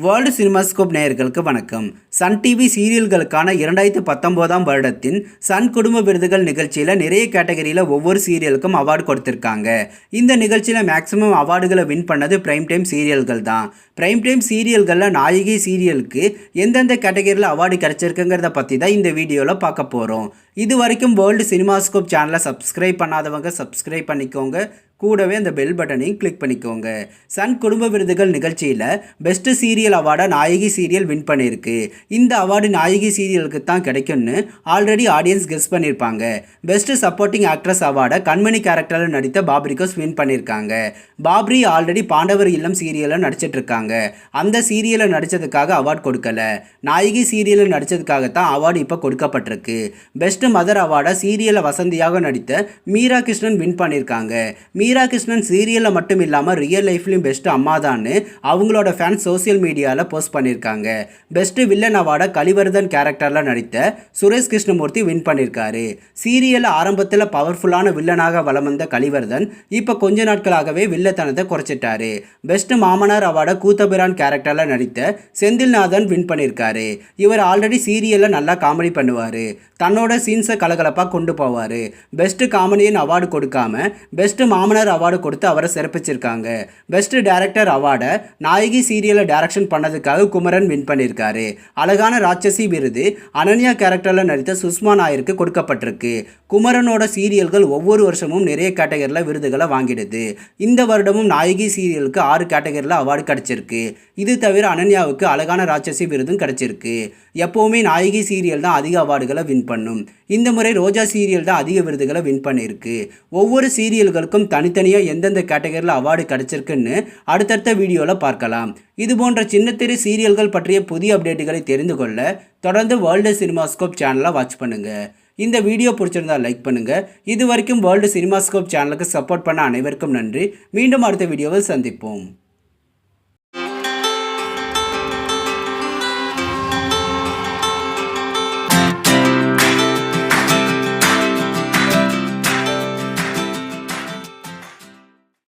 World cinemascope நேயர்களுக்கு வணக்கம். Sun TV சீரியல்களுக்கான 2019ஆம் வருடத்தின் சன் குடும்ப விருதுகள் நிகழ்ச்சியில் நிறைய கேட்டகரியில் ஒவ்வொரு சீரியலுக்கும் அவார்டு கொடுத்துருக்காங்க. இந்த நிகழ்ச்சியில் மேக்ஸிமம் அவார்டுகளை வின் பண்ணது பிரைம் டைம் சீரியல்கள் தான். பிரைம் டைம் சீரியல்களில் நாயகி சீரியலுக்கு எந்தெந்த கேட்டகரியில் அவார்டு கிடைச்சிருக்குங்கிறத பற்றி தான் இந்த வீடியோவில் பார்க்க போகிறோம். இது வரைக்கும் வேர்ல்டு சினிமாஸ்கோப் சேனலை சப்ஸ்கிரைப் பண்ணாதவங்க சப்ஸ்கிரைப் பண்ணிக்கோங்க. கூடவே அந்த பெல் பட்டனையும் கிளிக் பண்ணிக்கோங்க. சன் குடும்ப விருதுகள் நிகழ்ச்சியில் பெஸ்ட் சீரியல் அவார்டை நாயகி சீரியல் வின் பண்ணியிருக்கு. இந்த அவார்டு நாயகி சீரியலுக்கு தான் கிடைக்கும்னு ஆல்ரெடி ஆடியன்ஸ் கெஸ் பண்ணியிருப்பாங்க. பெஸ்ட் சப்போர்ட்டிங் ஆக்ட்ரஸ் அவார்டை கண்மணி கேரக்டரில் நடித்த பாப்ரிகோஸ் வின் பண்ணியிருக்காங்க. பாப்ரி ஆல்ரெடி பாண்டவர் இல்லம் சீரியலில் நடிச்சிட்டு இருக்காங்க. அந்த சீரியலில் நடித்ததுக்காக அவார்டு கொடுக்கல, நாயகி சீரியலில் நடித்ததுக்காகத்தான் அவார்டு இப்போ கொடுக்கப்பட்டிருக்கு. பெஸ்ட் மதர் அவார்டை சீரியலில் வசந்தியாக நடித்த மீரா கிருஷ்ணன் வின் பண்ணியிருக்காங்க. மீரா கிருஷ்ணன் சீரியலில் மட்டும் இல்லாமல் ரியல் லைஃப்லையும் பெஸ்ட் அம்மா தான்னு அவங்களோட ஃபேன்ஸ் சோசியல் மீடியாவில் போஸ்ட் பண்ணியிருக்காங்க. பெஸ்ட் வில்லன் அவார்டை கலிவர்தன் கேரக்டரில் நடித்த சுரேஷ் கிருஷ்ணமூர்த்தி வின் பண்ணியிருக்காரு. சீரியலில் ஆரம்பத்தில் பவர்ஃபுல்லான வில்லனாக வலம் வந்த கலிவர்தன் இப்போ கொஞ்ச நாட்களாகவே வில்லத்தனத்தை குறைச்சிட்டாரு. பெஸ்ட் மாமனார் அவார்டை கூத்தபிரான் கேரக்டரில் நடித்த செந்தில்நாதன் வின் பண்ணியிருக்காரு. இவர் ஆல்ரெடி சீரியலில் நல்லா காமெடி பண்ணுவார், தன்னோட சீன்ஸை கலகலப்பாக கொண்டு போவார். பெஸ்ட் காமெடியன் அவார்டு கொடுக்காம பெஸ்ட் மாமனார் அவார்டு கொடுத்து அவரை சிறப்பிச்சிருக்காங்க. பெஸ்ட் டைரக்டர் அவார்டை நாயகி சீரியலை டைரக்ஷன் பண்ணதுக்காக குமரன் வின் பண்ணியிருக்காரு. அழகான ராட்சசி விருது அனன்யா கேரக்டரில் நடித்த சுஷ்மா நாயருக்கு கொடுக்கப்பட்டிருக்கு. குமரனோட சீரியல்கள் ஒவ்வொரு வருஷமும் நிறைய கேட்டகரியில் விருதுகளை வாங்கிடுது. இந்த வருடமும் நாயகி சீரியலுக்கு 6 கேட்டகரியில் அவார்டு கிடைச்சிருக்கு. இது தவிர அனன்யாவுக்கு அழகான ராட்சசி விருதும் கிடைச்சிருக்கு. எப்போவுமே நாயகி சீரியல் தான் அதிக அவார்டுகளை வின் பண்ணும். இந்த முறை ரோஜா சீரியல் தான் அதிக விருதுகளை வின் பண்ணியிருக்கு. ஒவ்வொரு சீரியல்களுக்கும் தனித்தனியாக எந்தெந்த கேட்டகரியில் அவார்டு கிடைச்சிருக்குன்னு அடுத்தடுத்த வீடியோவில் பார்க்கலாம். இது போன்ற சின்னத்திரை சீரியல்கள் பற்றிய புதிய அப்டேட்டுகளை தெரிந்து கொள்ள தொடர்ந்து வேர்ல்டு சினிமாஸ்கோப் சேனலை வாட்ச் பண்ணுங்கள். இந்த வீடியோ பிடிச்சிருந்தால் லைக் பண்ணுங்கள். இது வரைக்கும் வேர்ல்டு சினிமாஸ்கோப் சேனலுக்கு சப்போர்ட் பண்ண அனைவருக்கும் நன்றி. மீண்டும் அடுத்த வீடியோவில் சந்திப்போம்.